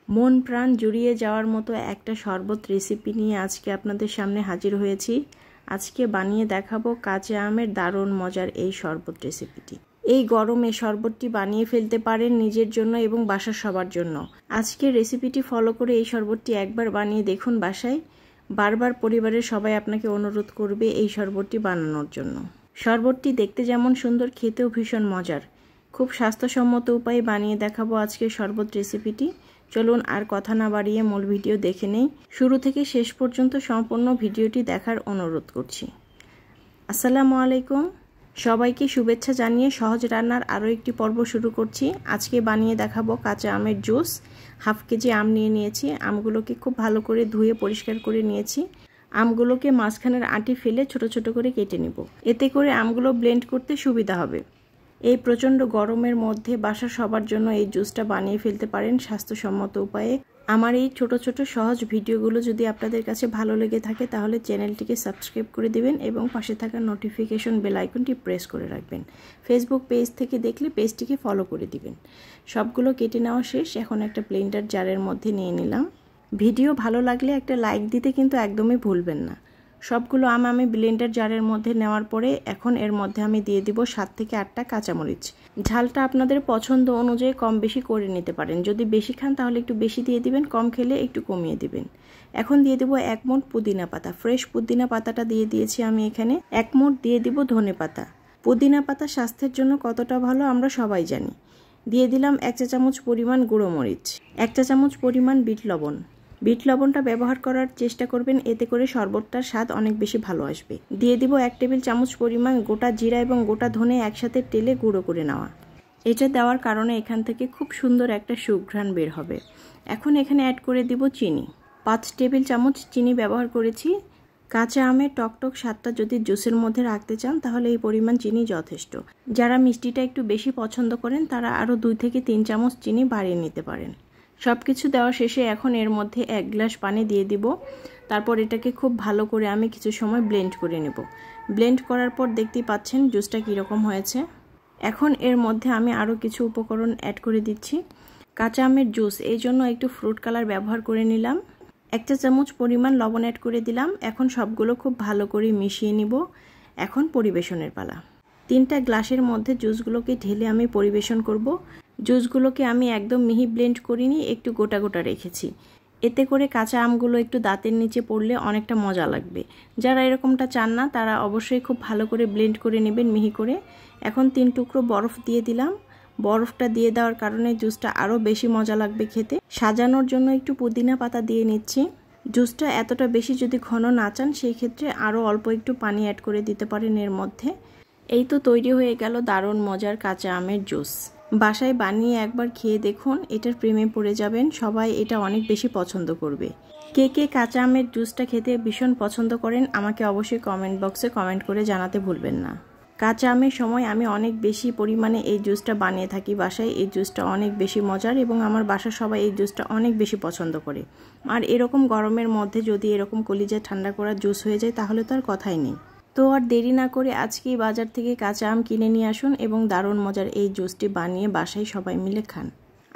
মন প্রাণ জুড়িয়ে যাওয়ার মতো একটা শরবত রেসিপি নিয়ে আজকে আপনাদের সামনে হাজির হয়েছি। আজকে বানিয়ে দেখাবো কাঁচা আমের দারুণ মজার এই শরবত রেসিপিটি। এই গরমে শরবতটি বানিয়ে ফেলতে পারেন নিজের জন্য এবং বাসার সবার জন্য। আজকের রেসিপিটি ফলো করে এই শরবতটি একবার বানিয়ে দেখুন বাসায়। বারবার পরিবারের সবাই আপনাকে অনুরোধ করবে এই শরবতটি বানানোর জন্য। শরবতটি দেখতে যেমন সুন্দর, খেতেও ভীষণ মজার। খুব স্বাস্থ্যসম্মত উপায়ে বানিয়ে দেখাবো আজকের শরবত রেসিপিটি। চলুন আর কথা না বাড়িয়ে মূল ভিডিও দেখে নেই। শুরু থেকে শেষ পর্যন্ত সম্পূর্ণ ভিডিওটি দেখার অনুরোধ করছি। আসসালামু আলাইকুম, সবাইকে শুভেচ্ছা জানিয়ে সহজ রান্নার আরও একটি পর্ব শুরু করছি। আজকে বানিয়ে দেখাবো কাঁচা আমের জুস। হাফ কেজি আম নিয়ে নিয়েছি। আমগুলোকে খুব ভালো করে ধুয়ে পরিষ্কার করে নিয়েছি। আমগুলোকে মাঝখানের আঁটি ফেলে ছোট ছোট করে কেটে নেব। এতে করে আমগুলো ব্লেন্ড করতে সুবিধা হবে। এই প্রচণ্ড গরমের মধ্যে বাসার সবার জন্য এই জুসটা বানিয়ে ফেলতে পারেন স্বাস্থ্যসম্মত উপায়ে। আমার এই ছোট ছোট সহজ ভিডিওগুলো যদি আপনাদের কাছে ভালো লেগে থাকে তাহলে চ্যানেলটিকে সাবস্ক্রাইব করে দিবেন এবং পাশে থাকা নোটিফিকেশন বেল আইকনটি প্রেস করে রাখবেন। ফেসবুক পেজ থেকে দেখলে পেজটিকে ফলো করে দিবেন। সবগুলো কেটে নেওয়া শেষ। এখন একটা ব্লেন্ডার জারের মধ্যে নিয়ে নিলাম। ভিডিও ভালো লাগলে একটা লাইক দিতে কিন্তু একদমই ভুলবেন না। সবগুলো আম আমি ব্লেন্ডার জারের মধ্যে নেওয়ার পরে এখন এর মধ্যে আমি দিয়ে দিব 7 থেকে 8টা কাঁচামরিচ। ঝালটা আপনাদের পছন্দ অনুযায়ী কম বেশি করে নিতে পারেন। যদি বেশি খান তাহলে একটু বেশি দিয়ে দিবেন, কম খেলে একটু কমিয়ে দিবেন। এখন দিয়ে দেব 1 মুঠ পুদিনা পাতা। ফ্রেশ পুদিনা পাতাটা দিয়ে দিয়েছি আমি এখানে। 1 মুঠ দিয়ে দিব ধনে পাতা। পুদিনা পাতা স্বাস্থ্যের জন্য কতটা ভালো আমরা সবাই জানি। দিয়ে দিলাম 1 চা চামচ পরিমাণ গুঁড়ো মরিচ, 1 চা চামচ পরিমাণ বিট লবণ। বিট লবণটা ব্যবহার করার চেষ্টা করবেন, এতে করে শরবতটার স্বাদ অনেক বেশি ভালো আসবে। দিয়ে দিব 1 টেবিল চামচ পরিমাণ গোটা জিরা এবং গোটা ধনে একসাথে তেলে গুঁড়ো করে নেওয়া। এটা দেওয়ার কারণে এখান থেকে খুব সুন্দর একটা সুঘ্রাণ বের হবে। এখন এখানে অ্যাড করে দিব চিনি। 5 টেবিল চামচ চিনি ব্যবহার করেছি। কাঁচা আমের টকটক স্বাদটা যদি জুসের মধ্যে রাখতে চান তাহলে এই পরিমাণ চিনি যথেষ্ট। যারা মিষ্টিটা একটু বেশি পছন্দ করেন তারা আরও 2 থেকে 3 চামচ চিনি বাড়িয়ে নিতে পারেন। সব কিছু দেওয়া শেষে এখন এর মধ্যে 1 গ্লাস পানি দিয়ে দিব। তারপর এটাকে খুব ভালো করে আমি কিছু সময় ব্লেন্ড করে নেব। ব্লেন্ড করার পর দেখতেই পাচ্ছেন জুসটা কীরকম হয়েছে। এখন এর মধ্যে আমি আরও কিছু উপকরণ অ্যাড করে দিচ্ছি। কাঁচা আমের জুস, এই জন্য একটু ফ্রুট কালার ব্যবহার করে নিলাম। 1 চা চামচ পরিমাণ লবণ অ্যাড করে দিলাম। এখন সবগুলো খুব ভালো করে মিশিয়ে নিব। এখন পরিবেশনের পালা। 3টা গ্লাসের মধ্যে জুসগুলোকে ঢেলে আমি পরিবেশন করব। জুসগুলোকে আমি একদম মিহি ব্লেন্ড করিনি, একটু গোটা গোটা রেখেছি। এতে করে কাঁচা আমগুলো একটু দাঁতের নিচে পড়লে অনেকটা মজা লাগবে। যারা এরকমটা চান না তারা অবশ্যই খুব ভালো করে ব্লেন্ড করে নেবেন মিহি করে। এখন 3 টুকরো বরফ দিয়ে দিলাম। বরফটা দিয়ে দেওয়ার কারণে জুসটা আরও বেশি মজা লাগবে খেতে। সাজানোর জন্য একটু পুদিনা পাতা দিয়ে নিচ্ছি। জুসটা এতটা বেশি যদি ঘন না চান সেই ক্ষেত্রে আরও অল্প একটু পানি অ্যাড করে দিতে পারেন এর মধ্যে। এই তো তৈরি হয়ে গেল দারুণ মজার কাঁচা আমের জুস। বাসায় বানিয়ে একবার খেয়ে দেখুন, এটার প্রেমে পড়ে যাবেন। সবাই এটা অনেক বেশি পছন্দ করবে। কে কে কাঁচা আমের জুসটা খেতে ভীষণ পছন্দ করেন আমাকে অবশ্যই কমেন্ট বক্সে কমেন্ট করে জানাতে ভুলবেন না। কাঁচা আমের সময় আমি অনেক বেশি পরিমাণে এই জুসটা বানিয়ে থাকি বাসায়। এই জুসটা অনেক বেশি মজার এবং আমার বাসার সবাই এই জুসটা অনেক বেশি পছন্দ করে। আর এরকম গরমের মধ্যে যদি এরকম কলিজা ঠান্ডা করা জুস হয়ে যায় তাহলে তো আর কথাই নেই। তো আর দেরি না করে আজকেই বাজার থেকে কাঁচা আম কিনে নিয়ে আসুন এবং দারুণ মজার এই জুসটি বানিয়ে বাসায় সবাই মিলে খান।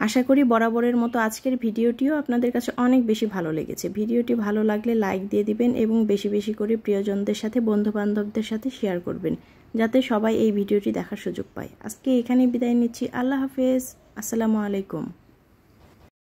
আশা করি বরাবরের মতো আজকের ভিডিওটিও আপনাদের কাছে অনেক বেশি ভালো লেগেছে। ভিডিওটি ভালো লাগলে লাইক দিয়ে দিবেন এবং বেশি বেশি করে প্রিয়জনদের সাথে, বন্ধুবান্ধবদের সাথে শেয়ার করবেন যাতে সবাই এই ভিডিওটি দেখার সুযোগ পায়। আজকে এখানেই বিদায় নিচ্ছি। আল্লাহ হাফেজ। আসসালামু আলাইকুম।